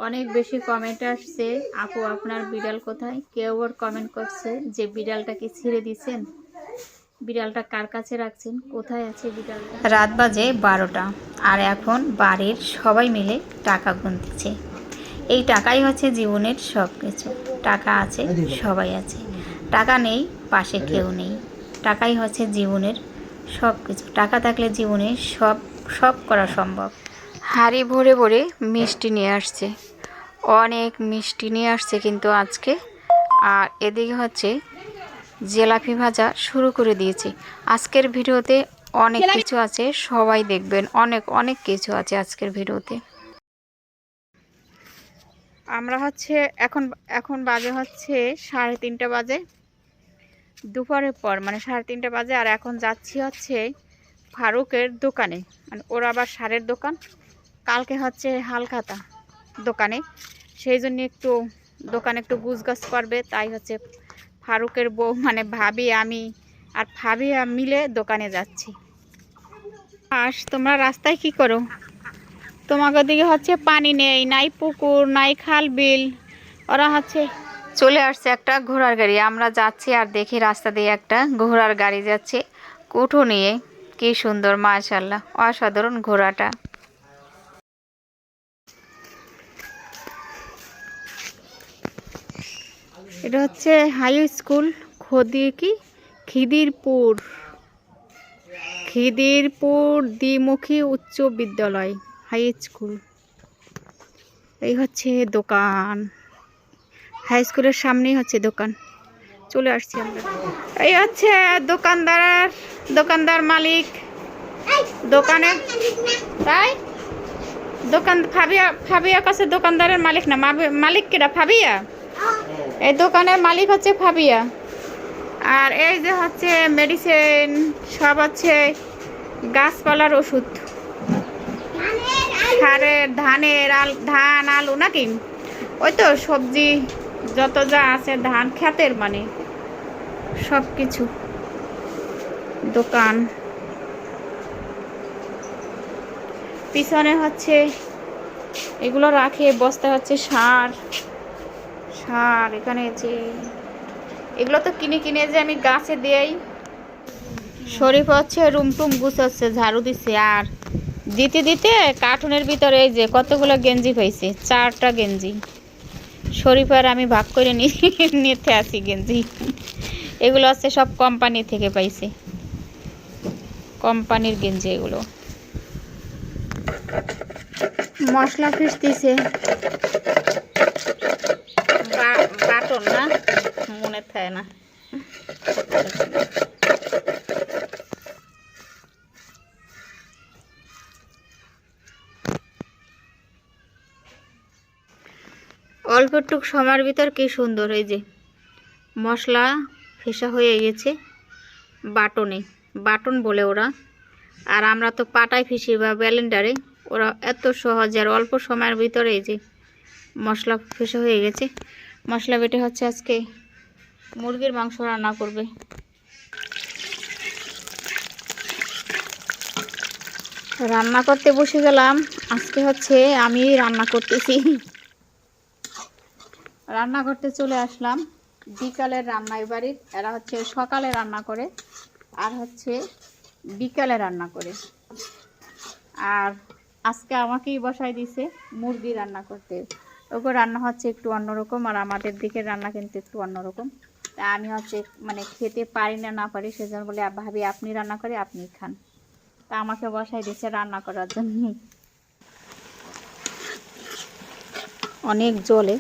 অনেক বেশি কমেন্ট আসছে, আপু আপনার বিড়াল কোথায়? কেউ ওর কমেন্ট করছে যে বিড়ালটা কি ছেড়ে দিয়েছেন, বিড়ালটা কার কাছে রাখছেন, কোথায় আছে বিড়ালটা। রাত বাজে 12টা আর এখন বাড়ির সবাই মিলে টাকা গুনতেছে। এই টাকাই হচ্ছে জীবনের সব কিছু। টাকা আছে, সবাই আছে। টাকা নেই, পাশে কেউ নেই। টাকাই হচ্ছে জীবনের সব কিছু। টাকা থাকলে জীবনে সব করা সম্ভব। হাঁড়ি ভরে ভরে মিষ্টি নিয়ে আসছে, অনেক মিষ্টি নিয়ে আসছে কিন্তু আজকে। আর এদিকে হচ্ছে জিলাপি ভাজা শুরু করে দিয়েছে। আজকের ভিডিওতে অনেক কিছু আছে, সবাই দেখবেন। অনেক অনেক কিছু আছে আজকের ভিডিওতে। আমরা হচ্ছে এখন এখন বাজে হচ্ছে 3:30 বাজে, দুপুরের পর, মানে 3:30 বাজে। আর এখন যাচ্ছি হচ্ছে ফারুকের দোকানে, মানে ওর আবার সারের দোকান, কালকে হচ্ছে হালখাতা দোকানে, সেই জন্য একটু দোকানে একটু গুছগাছ করবে। তাই হচ্ছে ফারুকের বউ মানে ভাবি, আমি আর ভাবি মিলে দোকানে যাচ্ছি। তোমরা রাস্তায় কি করো? তোমাকে দিকে হচ্ছে পানি নেই, নাই পুকুর, নাই খাল বিল। ওরা হচ্ছে চলে আসছে একটা ঘোড়ার গাড়ি। আমরা যাচ্ছি আর দেখি রাস্তা দিয়ে একটা ঘোড়ার গাড়ি যাচ্ছে কুঠো নিয়ে। কি সুন্দর, মাশাআল্লাহ, অসাধারণ ঘোড়াটা। এটা হচ্ছে হাই স্কুল খিদিরপুর দ্বিমুখী উচ্চ বিদ্যালয় হাই স্কুল। এই হচ্ছে দোকান, হাই স্কুলের সামনেই হচ্ছে দোকান। চলে আসছি আমরা। এই হচ্ছে দোকানদার মালিক দোকানে। তাই দোকান ফাবিয়া কাছে দোকানদারের মালিক না, মালিক কেটা? ফাবিয়া। এই দোকানের মালিক হচ্ছে ফাবিয়া। আর এই যে হচ্ছে মেডিসিন, সব হচ্ছে গাছপালার ওষুধ, সারের, ধান আলু নাকি ওই তো সবজি যত যা আছে, ধান ক্ষেতের মানে সব কিছু দোকান। পিছনে হচ্ছে এগুলো রাখে বস্তা, হচ্ছে সার। এখানে যে এগুলো তো কিনে যে আমি গাছে দেই। শরীফ হচ্ছে রুমটুম গুছাচ্ছে, ঝাড়ু দিচ্ছে। আর দিতে কার্টুনের ভিতরে এই যে কতগুলো গেঞ্জি পাইছে, 4টা গেঞ্জি। শরীফ আর আমি ভাগ করে নিতে আসি গেঞ্জি। এগুলো হচ্ছে সব কোম্পানি থেকে পাইছে, কোম্পানির গেঞ্জি এগুলো। মশলা পিসতেছে, বাটন না, মনে থাকে না। অল্পটুক সময়ের ভিতর কি সুন্দর এই যে মশলা ফেসা হয়ে গেছে বাটন বলে ওরা। আর আমরা তো পাটায় ফেসি বা ব্লেন্ডারে। ওরা এত সহজ আর অল্প সময়ের ভিতরে এই যে মশলা ফেসা হয়ে গেছে। মশলা বেটে হচ্ছে আজকে মুরগির মাংস রান্না করবে। রান্না করতে বসে গেলাম। আজকে হচ্ছে আমি রান্না করতেছি, রান্না করতে চলে আসলাম। বিকালের রান্না বাড়ির, এরা হচ্ছে সকালে রান্না করে আর হচ্ছে বিকালে রান্না করে। আর আজকে আমাকেই বসাই দিছে মুরগি রান্না করতে। ওকে রান্না হচ্ছে একটু অন্যরকম, আর আমাদের দিকে রান্না কিন্তু একটু অন্যরকম। তা আমি হচ্ছে মানে খেতে পারি না পারি, সেজন্য বলে ভাবি আপনি রান্না করে আপনি খান। তা আমাকে বসাই দিচ্ছে রান্না করার জন্য। অনেক জলে।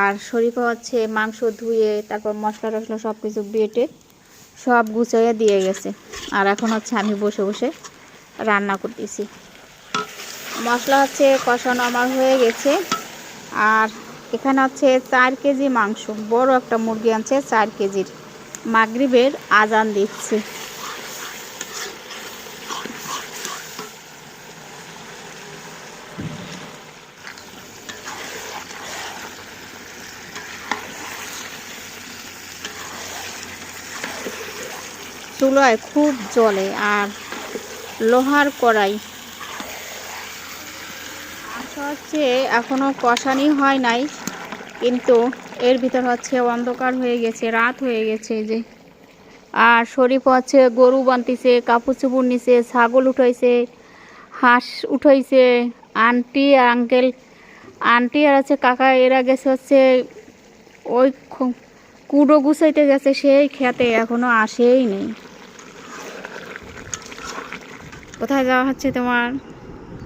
আর শরীফা হচ্ছে মাংস ধুয়ে তারপর মশলা টশলা সব কিছু বেটে সব গুছাইয়া দিয়ে গেছে। আর এখন হচ্ছে আমি বসে বসে রান্না করতেছি। মশলা হচ্ছে কষানো আমার হয়ে গেছে। আর এখানে হচ্ছে 4 কেজি মাংস, বড় একটা মুরগি আনছে 4 কেজির। মাগরিবের আজান দিচ্ছে। চুলায় খুব জ্বলে আর লোহার কড়াই। হচ্ছে এখনো কষানি হয় নাই, কিন্তু এর ভিতর হচ্ছে অন্ধকার হয়ে গেছে, রাত হয়ে গেছে যে। আর শরীফ হচ্ছে গরু বান্ধিছে, কাপড় চুপড় নিছে, ছাগল উঠাইছে, হাঁস উঠাইছে। আন্টি আর আঙ্কেল, আন্টি আর আছে কাকা, এরা গেছে হচ্ছে ওই কুড়ো গুছাইতে গেছে সেই খেতে, এখনো আসেই নেই। কোথায় যাওয়া হচ্ছে তোমার?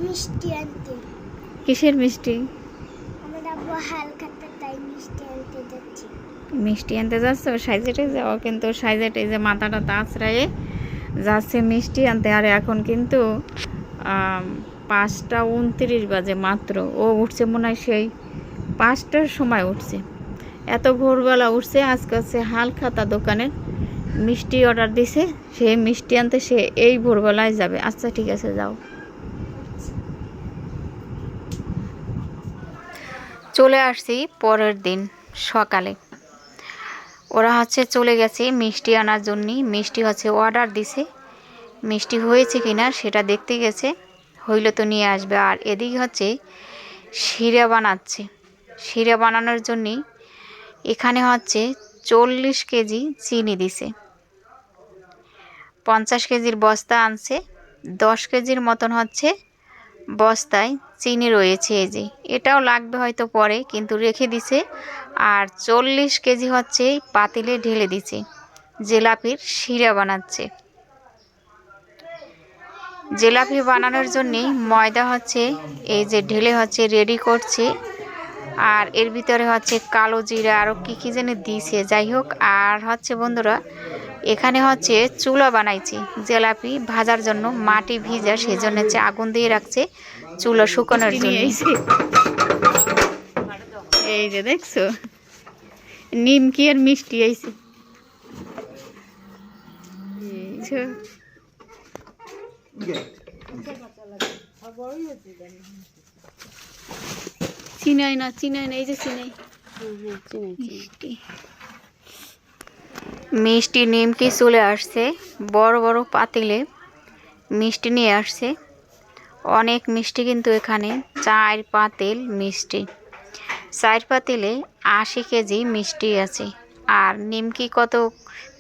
মিষ্টি আনতে। কিসের মিষ্টি? আমার আব্বু হালখাতা, তাই মিষ্টি আনতে যাচ্ছি। মিষ্টি আনতে যাচ্ছ? সাইজেটে যাও, কিন্তু সাইজেটে যে মাথাটা তাছড়াইয়ে যাচ্ছে মিষ্টি আনতে। আর এখন কিন্তু 5টা 29 বাজে মাত্র। ও উঠছে মনে হয় সেই 5টার সময় উঠছে, এত ভোরবেলা উঠছে। আজকে হচ্ছে হালখাতা দোকানের মিষ্টি অর্ডার দিছে, সে মিষ্টি আনতে সে এই ভোরবেলায় যাবে। আচ্ছা ঠিক আছে, যাও। চলে আসছি পরের দিন সকালে। ওরা হচ্ছে চলে গেছে মিষ্টি আনার জন্য। মিষ্টি হচ্ছে অর্ডার দিছে, মিষ্টি হয়েছে কিনা সেটা দেখতে গেছে, হইলে তো নিয়ে আসবে। আর এদিকে হচ্ছে শিরা বানাচ্ছে। শিরা বানানোর জন্য এখানে হচ্ছে 40 কেজি চিনি দিছে। 50 কেজির বস্তা আনছে, 10 কেজির মতন হচ্ছে বস্তায় চিনি রয়েছে। এই যে এটাও লাগবে হয়তো পরে, কিন্তু রেখে দিছে। আর 40 কেজি হচ্ছে পাতিলে ঢেলে দিছে। জিলাপির শিরা বানাচ্ছে। জিলাপি বানানোর জন্য ময়দা হচ্ছে এই যে ঢেলে হচ্ছে রেডি করছে। আর এর ভিতরে হচ্ছে কালো জিরা আরও কী যেন দিছে, যাই হোক। আর হচ্ছে বন্ধুরা, এখানে হচ্ছে চুলা বানাইছি জিলাপি ভাজার জন্য, মাটি ভিজা, সেজন্য হচ্ছে আগুন দিয়ে রাখছে চুলা শুকানোর জন্য। এই যে দেখছো নিমকি আর মিষ্টি আইছে। চিনাই না, চিনাই না, এই যে চিনাই মিষ্টি। মিষ্টি নিমকি চলে আসছে, বড় বড় পাতিলে মিষ্টি নিয়ে আসছে। অনেক মিষ্টি, কিন্তু এখানে 4 পাতিল মিষ্টি। 4 পাতিলে 80 কেজি মিষ্টি আছে। আর নিমকি কত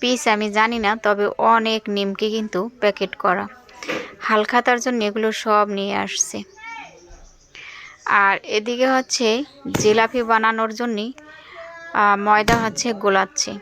পিস আমি জানি না, তবে অনেক নিমকি কিন্তু প্যাকেট করা। হালখাতার জন্য এগুলো সব নিয়ে আসছে। আর এদিকে হচ্ছে জিলাপি বানানোর জন্য ময়দা হচ্ছে গোলাচ্ছে।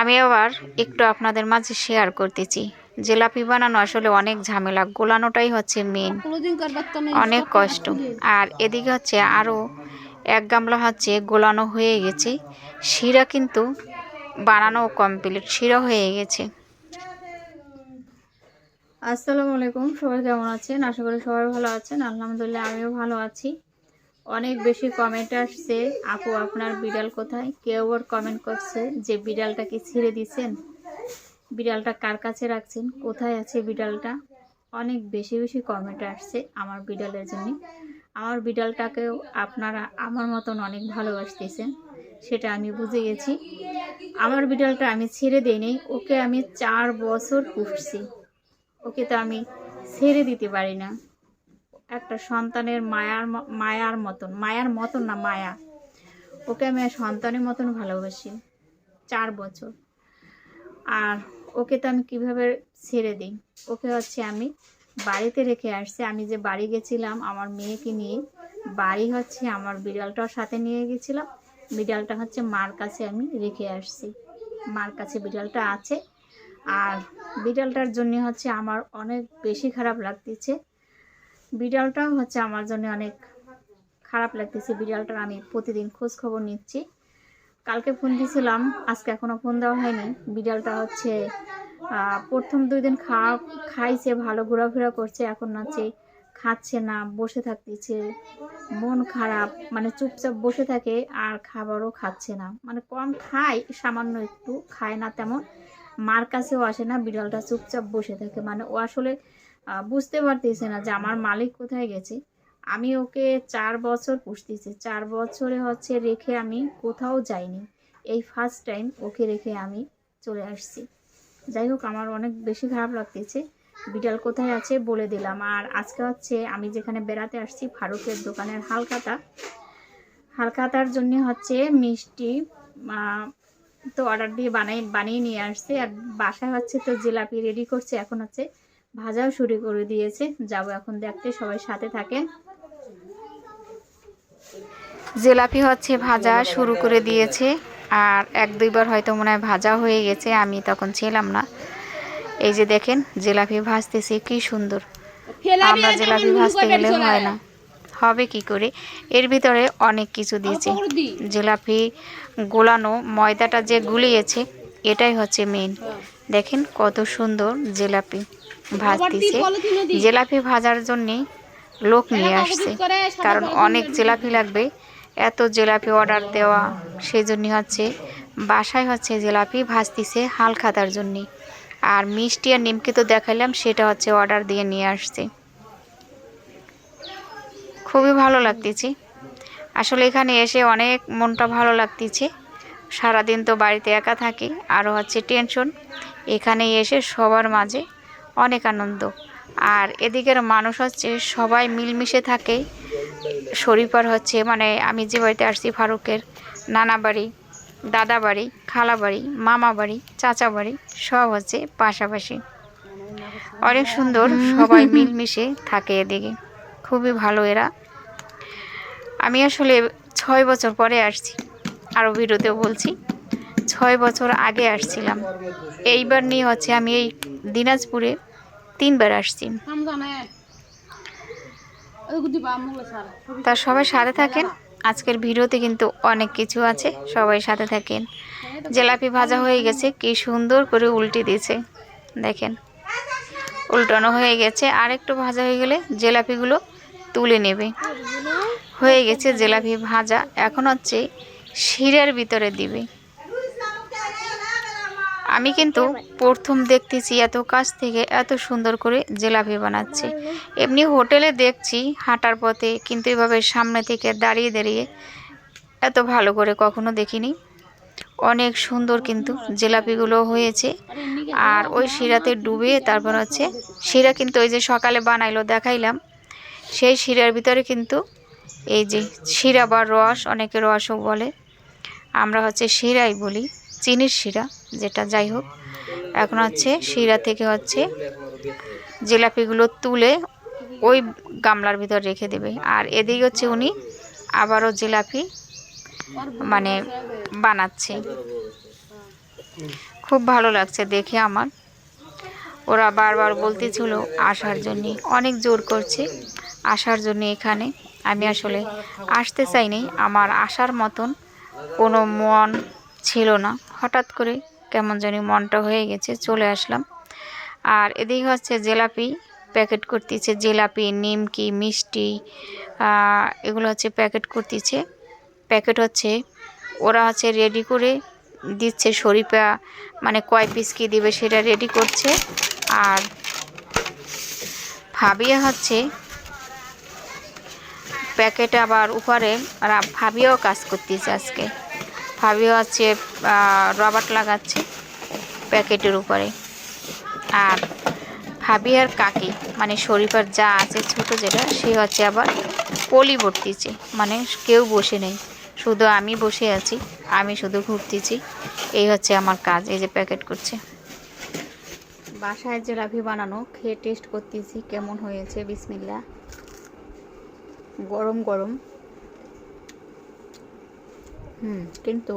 আমি আবার একটু আপনাদের মাঝে শেয়ার করতেছি। জিলাপি বানানো আসলে অনেক ঝামেলা, গোলানোটাই হচ্ছে মেন, অনেক কষ্ট। আর এদিকে হচ্ছে আরও 1 গামলা হচ্ছে গোলানো হয়ে গেছে। শিরা কিন্তু বানানো কমপ্লিট, শিরা হয়ে গেছে। আসসালামু আলাইকুম, সবাই কেমন আছেন? আশা করি সবাই ভালো আছেন। আলহামদুলিল্লাহ আমিও ভালো আছি। অনেক বেশি কমেন্ট আসছে, আপু আপনার বিড়াল কোথায়? কেউ আবার কমেন্ট করছে যে বিড়ালটা কি ছেড়ে দিছেন, বিড়ালটা কার কাছে রাখছেন, কোথায় আছে বিড়ালটা। অনেক বেশি বেশি কমেন্ট আসছে আমার বিড়ালের জন্য। আমার বিড়ালটাকেও আপনারা আমার মতন অনেক ভালোবাসতেছেন, সেটা আমি বুঝে গেছি। আমার বিড়ালটা আমি ছেড়ে দিইনি, ওকে আমি 4 বছর পুষছি। ওকে তো আমি ছেড়ে দিতে পারি না। একটা সন্তানের মায়ার মতন না, মায়া। ওকে আমি সন্তানের মতন ভালোবাসি 4 বছর। আর ওকে তো আমি কিভাবে ছেড়ে দিই? ওকে হচ্ছে আমি বাড়িতে রেখে আসছি। আমি যে বাড়ি গেছিলাম আমার মেয়েকে নিয়ে, বাড়ি হচ্ছে আমার বিড়ালটার সাথে নিয়ে গেছিলাম। বিড়ালটা হচ্ছে মার কাছে আমি রেখে আসছি, মার কাছে বিড়ালটা আছে। আর বিড়ালটার জন্য হচ্ছে আমার অনেক বেশি খারাপ লাগতেছে। বিড়ালটাও হচ্ছে আমার জন্য অনেক খারাপ লাগতেছে। বিড়ালটার আমি প্রতিদিন খোঁজ খবর নিচ্ছি। কালকে ফোন দিয়েছিলাম, আজকে এখনও ফোন দেওয়া হয়নি। বিড়ালটা হচ্ছে প্রথম 2 দিন খাইছে, ভালো ঘোরাফেরা করছে। এখন হচ্ছে খাচ্ছে না, বসে থাকতেছে, মন খারাপ, মানে চুপচাপ বসে থাকে আর খাবারও খাচ্ছে না। মানে কম খায়, সামান্য একটু খায় না তেমন, মার কাছেও আসে না। বিড়ালটা চুপচাপ বসে থাকে, মানে ও আসলে বুঝতে পারতেছে না যে আমার মালিক কোথায় গেছে। আমি ওকে 4 বছর পুষতেছি, 4 বছরে হচ্ছে রেখে আমি কোথাও যাইনি। এই ফার্স্ট টাইম ওকে রেখে আমি চলে আসছি। যাই হোক, আমার অনেক বেশি খারাপ লাগতেছে। বিড়াল কোথায় আছে বলে দিলাম। আর আজকে হচ্ছে আমি যেখানে বেড়াতে আসছি ফারুকের দোকানের হালখাতার জন্য হচ্ছে মিষ্টি তো অর্ডার দিয়ে বানিয়ে নিয়ে আসছে। আর বাসায় হচ্ছে তো জিলাপি রেডি করছে, এখন হচ্ছে ভাজাও শুরু করে দিয়েছে। যাব এখন দেখতে, সবাই সাথে থাকেন। জিলাপি হচ্ছে ভাজা শুরু করে দিয়েছে, আর 1-2 বার হয়তো মনে হয় ভাজা হয়ে গেছে, আমি তখন ছিলাম না। এই যে দেখেন জিলাপি ভাজতেছে, কি সুন্দর। আমরা জিলাপি ভাজতে গেলে হয় না, হবে কি করে, এর ভিতরে অনেক কিছু দিয়েছে। জিলাপি গোলানো ময়দাটা যে গুলিয়েছে এটাই হচ্ছে মেন। দেখেন কত সুন্দর জিলাপি ভাজতেছে। জিলাপি ভাজার জন্যে লোক নিয়ে আসছে, কারণ অনেক জিলাপি লাগবে, এত জিলাপি অর্ডার দেওয়া, সেই জন্য হচ্ছে বাসায় হচ্ছে জিলাপি ভাজতেছে হালখাতার জন্যে। আর মিষ্টি আর নিমকি তো দেখাইলাম, সেটা হচ্ছে অর্ডার দিয়ে নিয়ে আসছে। খুবই ভালো লাগতেছে আসলে, এখানে এসে অনেক মনটা ভালো লাগতেছে। সারাদিন তো বাড়িতে একা থাকি, আরও হচ্ছে টেনশন, এখানে এসে সবার মাঝে অনেক আনন্দ। আর এদিকের মানুষ হচ্ছে সবাই মিলমিশে থাকে। শরীফার হচ্ছে মানে আমি যে বাড়িতে আসছি ফারুকের নানা বাড়ি, দাদা বাড়ি, খালা বাড়ি, মামা বাড়ি, চাচা বাড়ি সব হচ্ছে পাশাপাশি, অনেক সুন্দর, সবাই মিলমিশে থাকে এদিকে, খুবই ভালো এরা। আমি আসলে 6 বছর পরে আসছি, আরও ভিডিওতেও বলছি 6 বছর আগে আসছিলাম। এইবার নিয়ে হচ্ছে আমি এই দিনাজপুরে 3 বার আসছি। তা সবাই সাথে থাকেন, আজকের ভিডিওতে কিন্তু অনেক কিছু আছে, সবাই সাথে থাকেন। জিলাপি ভাজা হয়ে গেছে, কি সুন্দর করে উল্টে দিয়েছে, দেখেন উল্টানো হয়ে গেছে। আর একটু ভাজা হয়ে গেলে জিলাপিগুলো তুলে নেবে। হয়ে গেছে জিলাপি ভাজা, এখন হচ্ছে শিরার ভিতরে দিবে। আমি কিন্তু প্রথম দেখতেছি এত কাছ থেকে এত সুন্দর করে জিলাপি বানাচ্ছে। এমনি হোটেলে দেখছি হাঁটার পথে, কিন্তু এভাবে সামনে থেকে দাঁড়িয়ে দাঁড়িয়ে এত ভালো করে কখনো দেখিনি। অনেক সুন্দর কিন্তু জিলাপিগুলো হয়েছে। আর ওই শিরাতে ডুবিয়ে তারপর হচ্ছে শিরা কিন্তু ওই যে সকালে বানাইলো দেখাইলাম, সেই শিরার ভিতরে কিন্তু এই যে শিরা বা রস, অনেকে রসও বলে, আমরা হচ্ছে শিরাই বলি, চিনির শিরা যেটা, যাই হোক। এখন হচ্ছে শিরা থেকে হচ্ছে জিলাপিগুলো তুলে ওই গামলার ভিতর রেখে দেবে। আর এদিকে হচ্ছে উনি আবারও জিলাপি মানে বানাচ্ছে। খুব ভালো লাগছে দেখে আমার। ওরা বারবার বলতেছিল আসার জন্য, অনেক জোর করছে আসার জন্য এখানে। আমি আসলে আসতে চাইনি, আমার আসার মতন কোনো মন ছিল না, হঠাৎ করে কেমন জানি মনটা হয়ে গেছে, চলে আসলাম। আর এদিকে হচ্ছে জিলাপি প্যাকেট করতেছে, জিলাপি, নিমকি, মিষ্টি, এগুলো হচ্ছে প্যাকেট করতেছে। প্যাকেট হচ্ছে ওরা হচ্ছে রেডি করে দিচ্ছে, শরীফা মানে কয় পিস কি দিবে সেটা রেডি করছে। আর ভাবিয়া হচ্ছে প্যাকেটে আবার উপরে ভাবিয়াও কাজ করতেছে আজকে। ভাবিয়া হচ্ছে রবার লাগাচ্ছে প্যাকেটের উপরে। আর ভাবিয়ার কাকি মানে শরীফার যা আছে ছোট যেটা, সে হচ্ছে আবার পলি ভরতিছে, মানে কেউ বসে নেই, শুধু আমি বসে আছি, আমি শুধু ঘুরতেছি, এই হচ্ছে আমার কাজ। এই যে প্যাকেট করছে। বাসায় জিলাপি বানানো খেয়ে টেস্ট করতেছি কেমন হয়েছে। বিসমিল্লাহ। গরম গরম, কিন্তু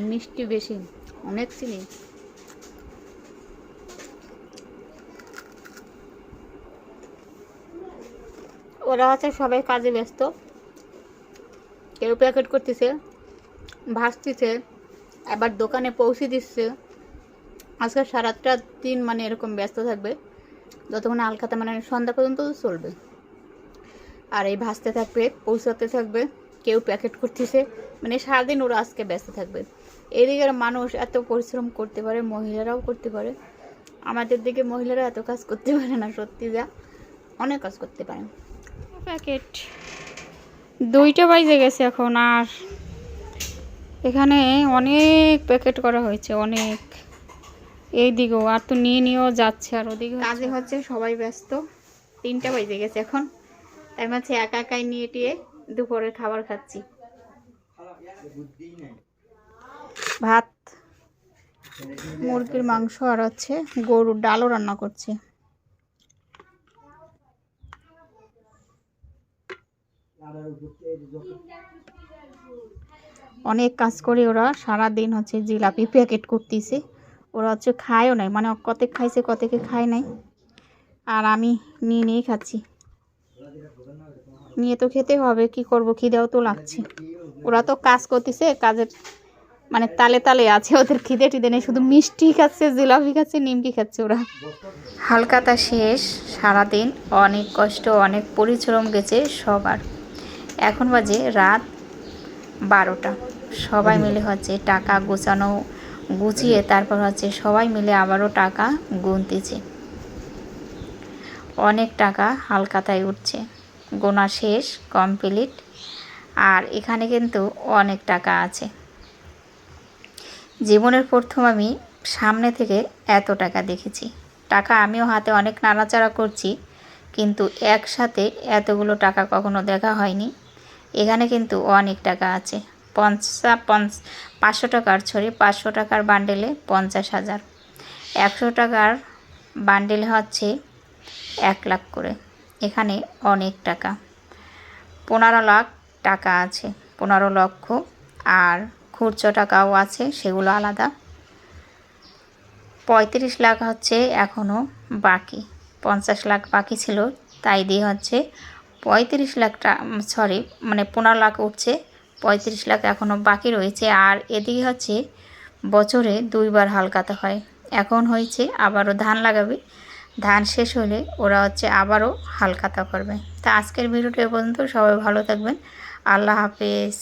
মিষ্টি বেশি, অনেক চিনি। ওরা হচ্ছে সবাই কাজে ব্যস্ত, কেউ প্যাকেট করতেছে, ভাজতেছে, আবার দোকানে পৌঁছে দিচ্ছে। আজকে সারাটা দিন মানে এরকম ব্যস্ত থাকবে, যতক্ষণ হালখাতা মানে সন্ধ্যা পর্যন্ত চলবে। আর এই ভাজতে থাকবে, পৌঁছাতে থাকবে, কেউ প্যাকেট করতেছে, মানে সারাদিন ওরা আজকে ব্যস্ত থাকবে। এদিকের মানুষ এত পরিশ্রম করতে পারে, মহিলারাও করতে পারে, আমাদের দিকে মহিলারা এত কাজ করতে পারে না, সত্যি যা অনেক কাজ করতে পারে। প্যাকেট 2টা বাজে গেছে এখন, আর এখানে অনেক প্যাকেট করা হয়েছে, অনেক। এই দিকেও আর তো নিয়ে নিয়েও যাচ্ছে, আর ওদিকে কাজে হচ্ছে সবাই ব্যস্ত। 3টা বেজে গেছে এখন, তাই হচ্ছে একা একাই নিয়ে টিয়ে দুপুরের খাবার খাচ্ছি। ভাত, মুরগির মাংস আর হচ্ছে গরুর ডালও রান্না করছে। অনেক কাজ করে ওরা, সারা দিন হচ্ছে জিলাপি প্যাকেট করতেছে। ওরা হচ্ছে খায়ও নাই, মানে কতেক খাইছে কতেকে খায় নাই, আর আমি নিয়ে নিয়েই খাচ্ছি। নিয়ে তো খেতে হবে, কি করব, খিদেও তো লাগছে। ওরা তো কাজ করতেছে, কাজের মানে তালে তালে আছে, ওদের খিদে টিদে নেই, শুধু মিষ্টি খাচ্ছে, জিলাপি খাচ্ছে, নিমকি খাচ্ছে ওরা। হালখাতা শেষ, সারাদিন অনেক কষ্ট, অনেক পরিশ্রম গেছে সবার। এখন বাজে রাত 12টা। সবাই মিলে হচ্ছে টাকা গোছানো, গুছিয়ে তারপর হচ্ছে সবাই মিলে আবারও টাকা গুনতেছে। অনেক টাকা হালখাতায় উঠছে, গোনা শেষ, কমপ্লিট। আর এখানে কিন্তু অনেক টাকা আছে। জীবনের প্রথম আমি সামনে থেকে এত টাকা দেখেছি। টাকা আমিও হাতে অনেক নাড়াচাড়া করছি, কিন্তু একসাথে এতগুলো টাকা কখনো দেখা হয়নি। এখানে কিন্তু অনেক টাকা আছে। 500 টাকার 500 টাকার বান্ডেলে 50,000, 100 টাকার বান্ডেলে হচ্ছে 1 লাখ করে। এখানে অনেক টাকা, 15 লাখ টাকা আছে, 15 লক্ষ। আর খুচরো টাকাও আছে, সেগুলো আলাদা। 35 লাখ হচ্ছে এখনও বাকি, 50 লাখ বাকি ছিল, তাই দিয়ে হচ্ছে 35 লাখ মানে 15 লাখ উঠছে, 35 লাখ এখনও বাকি রয়েছে। আর এদিকে হচ্ছে বছরে 2বার হালখাতা হয়। এখন হয়েছে আবারও ধান লাগাবে, ধান শেষ হলে ওরা হচ্ছে আবারও হালখাতা করবে। তা আজকের ভিডিওটা এ পর্যন্ত, সবাই ভালো থাকবেন, আল্লাহ হাফেজ।